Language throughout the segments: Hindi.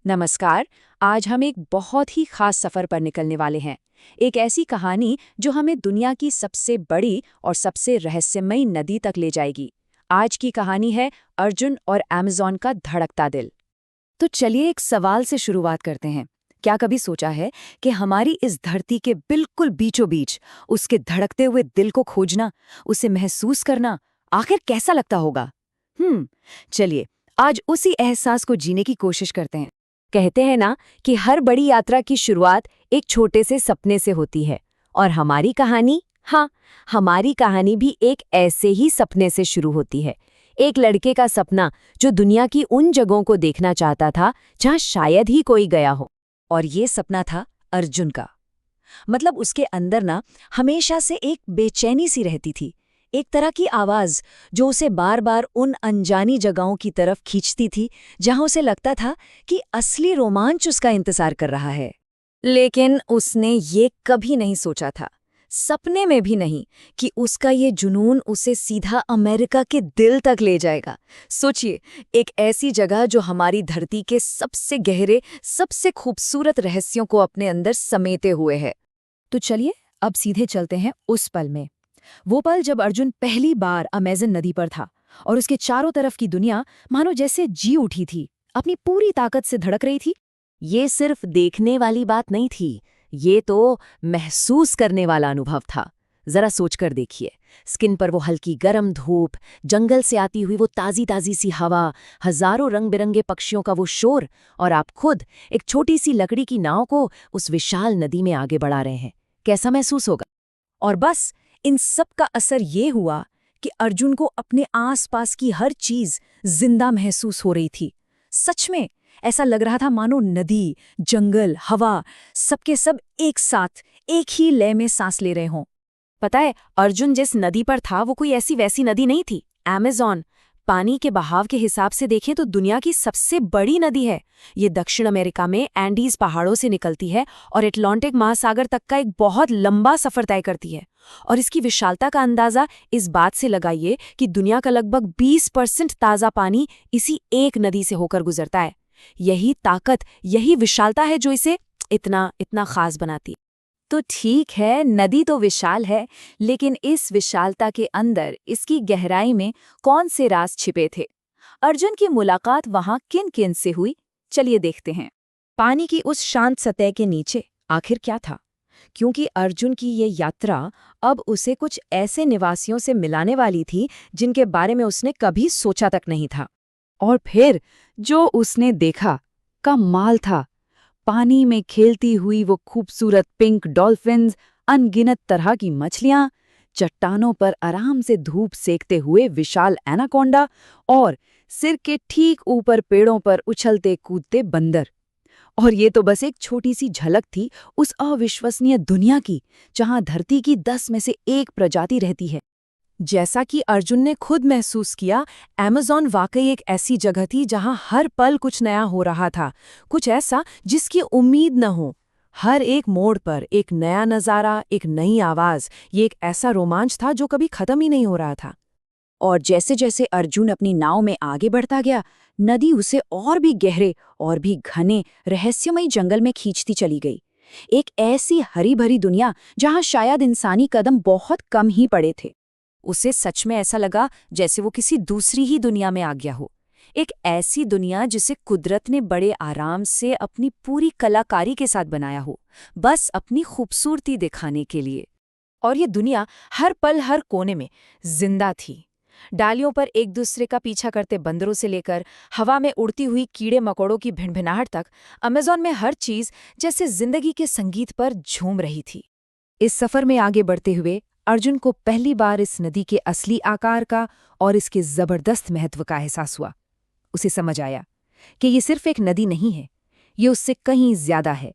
नमस्कार। आज हम एक बहुत ही खास सफर पर निकलने वाले हैं। एक ऐसी कहानी जो हमें दुनिया की सबसे बड़ी और सबसे रहस्यमयी नदी तक ले जाएगी। आज की कहानी है अर्जुन और अमेज़न का धड़कता दिल। तो चलिए एक सवाल से शुरुआत करते हैं। क्या कभी सोचा है कि हमारी इस धरती के बिल्कुल बीचों बीच उसके धड़कते हुए दिल को खोजना, उसे महसूस करना आखिर कैसा लगता होगा? चलिए आज उसी एहसास को जीने की कोशिश करते हैं। कहते हैं ना कि हर बड़ी यात्रा की शुरुआत एक छोटे से सपने से होती है। और हमारी कहानी, हाँ, हमारी कहानी भी एक ऐसे ही सपने से शुरू होती है। एक लड़के का सपना जो दुनिया की उन जगहों को देखना चाहता था जहां शायद ही कोई गया हो। और ये सपना था अर्जुन का। मतलब उसके अंदर ना हमेशा से एक बेचैनी सी रहती थी, एक तरह की आवाज जो उसे बार बार उन अनजानी जगहों की तरफ खींचती थी जहां उसे लगता था कि असली रोमांच उसका इंतजार कर रहा है। लेकिन उसने ये कभी नहीं सोचा था, सपने में भी नहीं, कि उसका ये जुनून उसे सीधा अमेरिका के दिल तक ले जाएगा। सोचिए, एक ऐसी जगह जो हमारी धरती के सबसे गहरे, सबसे खूबसूरत रहस्यों को अपने अंदर समेटे हुए है। तो चलिए अब सीधे चलते हैं उस पल में। वो पल जब अर्जुन पहली बार अमेज़न नदी पर था और उसके चारों तरफ की दुनिया मानो जैसे जी उठी थी, अपनी पूरी ताकत से धड़क रही थी। ये सिर्फ देखने वाली बात नहीं थी, ये तो महसूस करने वाला अनुभव था। जरा सोचकर देखिए, स्किन पर वो हल्की गर्म धूप, जंगल से आती हुई वो ताजी ताजी सी हवा, हजारों रंग बिरंगे पक्षियों का वो शोर, और आप खुद एक छोटी सी लकड़ी की नाव को उस विशाल नदी में आगे बढ़ा रहे हैं। कैसा महसूस होगा? और बस इन सब का असर ये हुआ कि अर्जुन को अपने आसपास की हर चीज जिंदा महसूस हो रही थी। सच में ऐसा लग रहा था मानो नदी, जंगल, हवा सबके सब एक साथ एक ही लय में सांस ले रहे हों। पता है, अर्जुन जिस नदी पर था वो कोई ऐसी वैसी नदी नहीं थी। अमेज़न पानी के बहाव के हिसाब से देखें तो दुनिया की सबसे बड़ी नदी है। ये दक्षिण अमेरिका में एंडीज पहाड़ों से निकलती है और अटलांटिक महासागर तक का एक बहुत लंबा सफर तय करती है। और इसकी विशालता का अंदाजा इस बात से लगाइए कि दुनिया का लगभग 20% ताज़ा पानी इसी एक नदी से होकर गुजरता है। यही ताकत, यही विशालता है जो इसे इतना इतना खास बनाती है। तो ठीक है, नदी तो विशाल है, लेकिन इस विशालता के अंदर, इसकी गहराई में कौन से राज छिपे थे? अर्जुन की मुलाकात वहां किन किन से हुई? चलिए देखते हैं। पानी की उस शांत सतह के नीचे आखिर क्या था? क्योंकि अर्जुन की ये यात्रा अब उसे कुछ ऐसे निवासियों से मिलाने वाली थी जिनके बारे में उसने कभी सोचा तक नहीं था। और फिर जो उसने देखा, कमाल था। पानी में खेलती हुई वो खूबसूरत पिंक डॉल्फिन्स, अनगिनत तरह की मछलियां, चट्टानों पर आराम से धूप सेकते हुए विशाल एनाकोंडा, और सिर के ठीक ऊपर पेड़ों पर उछलते कूदते बंदर। और ये तो बस एक छोटी सी झलक थी उस अविश्वसनीय दुनिया की, जहां धरती की 10 में से 1 प्रजाति रहती है। जैसा कि अर्जुन ने खुद महसूस किया, अमेज़न वाकई एक ऐसी जगह थी जहां हर पल कुछ नया हो रहा था, कुछ ऐसा जिसकी उम्मीद न हो। हर एक मोड़ पर एक नया नज़ारा, एक नई आवाज़, ये एक ऐसा रोमांच था जो कभी खत्म ही नहीं हो रहा था। और जैसे जैसे अर्जुन अपनी नाव में आगे बढ़ता गया, नदी उसे और भी गहरे और भी घने रहस्यमयी जंगल में खींचती चली गई। एक ऐसी हरी भरी दुनिया जहां शायद इंसानी कदम बहुत कम ही पड़े थे। उसे सच में ऐसा लगा जैसे वो किसी दूसरी ही दुनिया में आ गया हो। एक ऐसी दुनिया जिसे कुदरत ने बड़े आराम से अपनी पूरी कलाकारी के साथ बनाया हो, बस अपनी खूबसूरती दिखाने के लिए। और ये दुनिया हर पल हर कोने में जिंदा थी। डालियों पर एक दूसरे का पीछा करते बंदरों से लेकर हवा में उड़ती हुई कीड़े मकोड़ों की भिनभिनाहट तक, अमेज़न में हर चीज जैसे जिंदगी के संगीत पर झूम रही थी। इस सफर में आगे बढ़ते हुए अर्जुन को पहली बार इस नदी के असली आकार का और इसके जबरदस्त महत्व का एहसास हुआ। उसे समझ आया कि ये सिर्फ एक नदी नहीं है, ये उससे कहीं ज्यादा है।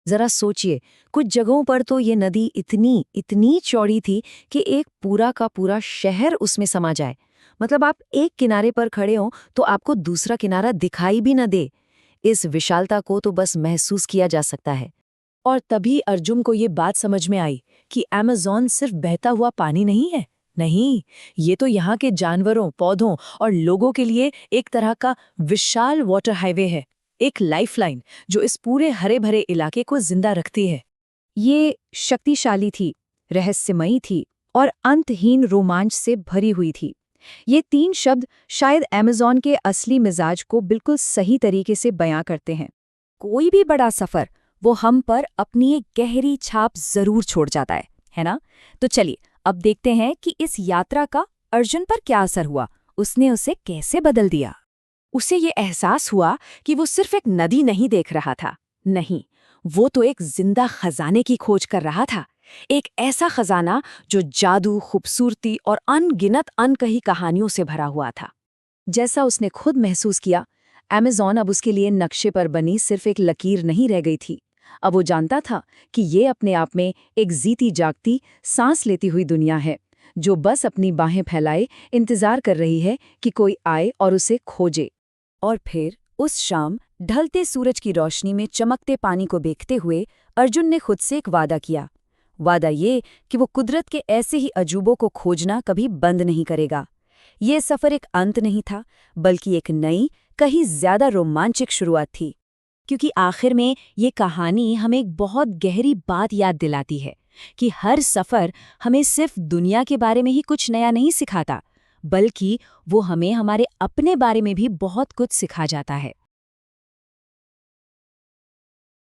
जरा सोचिए, कुछ जगहों पर तो ये नदी इतनी इतनी चौड़ी थी कि एक पूरा का पूरा शहर उसमें समा जाए। मतलब आप एक किनारे पर खड़े हों तो आपको दूसरा किनारा दिखाई भी न दे। इस विशालता को तो बस महसूस किया जा सकता है। और तभी अर्जुन को ये बात समझ में आई कि अमेज़न सिर्फ बहता हुआ पानी नहीं है। नहीं, ये तो यहाँ के जानवरों, पौधों और लोगों के लिए एक तरह का विशाल वाटर हाईवे है। एक लाइफलाइन जो इस पूरे हरे भरे इलाके को जिंदा रखती है। ये शक्तिशाली थी, रहस्यमयी थी और अंतहीन रोमांच से भरी हुई थी। ये 3 शब्द शायद अमेज़न के असली मिजाज को बिल्कुल सही तरीके से बयां करते हैं। कोई भी बड़ा सफ़र वो हम पर अपनी एक गहरी छाप ज़रूर छोड़ जाता है ना? तो चलिए अब देखते हैं कि इस यात्रा का अर्जुन पर क्या असर हुआ, उसने उसे कैसे बदल दिया। उसे ये एहसास हुआ कि वो सिर्फ एक नदी नहीं देख रहा था। नहीं, वो तो एक जिंदा खजाने की खोज कर रहा था। एक ऐसा खजाना जो जादू, खूबसूरती और अनगिनत अनकही कहानियों से भरा हुआ था। जैसा उसने खुद महसूस किया, अमेज़न अब उसके लिए नक्शे पर बनी सिर्फ एक लकीर नहीं रह गई थी। अब वो जानता था कि ये अपने आप में एक जीती जागती, सांस लेती हुई दुनिया है, जो बस अपनी बाहें फैलाए इंतजार कर रही है कि कोई आए और उसे खोजे। और फिर उस शाम ढलते सूरज की रोशनी में चमकते पानी को देखते हुए अर्जुन ने खुद से एक वादा किया। वादा ये कि वो कुदरत के ऐसे ही अजूबों को खोजना कभी बंद नहीं करेगा। ये सफ़र एक अंत नहीं था, बल्कि एक नई, कहीं ज्यादा रोमांचक शुरुआत थी। क्योंकि आखिर में ये कहानी हमें एक बहुत गहरी बात याद दिलाती है कि हर सफ़र हमें सिर्फ दुनिया के बारे में ही कुछ नया नहीं सिखाता, बल्कि वो हमें हमारे अपने बारे में भी बहुत कुछ सिखा जाता है।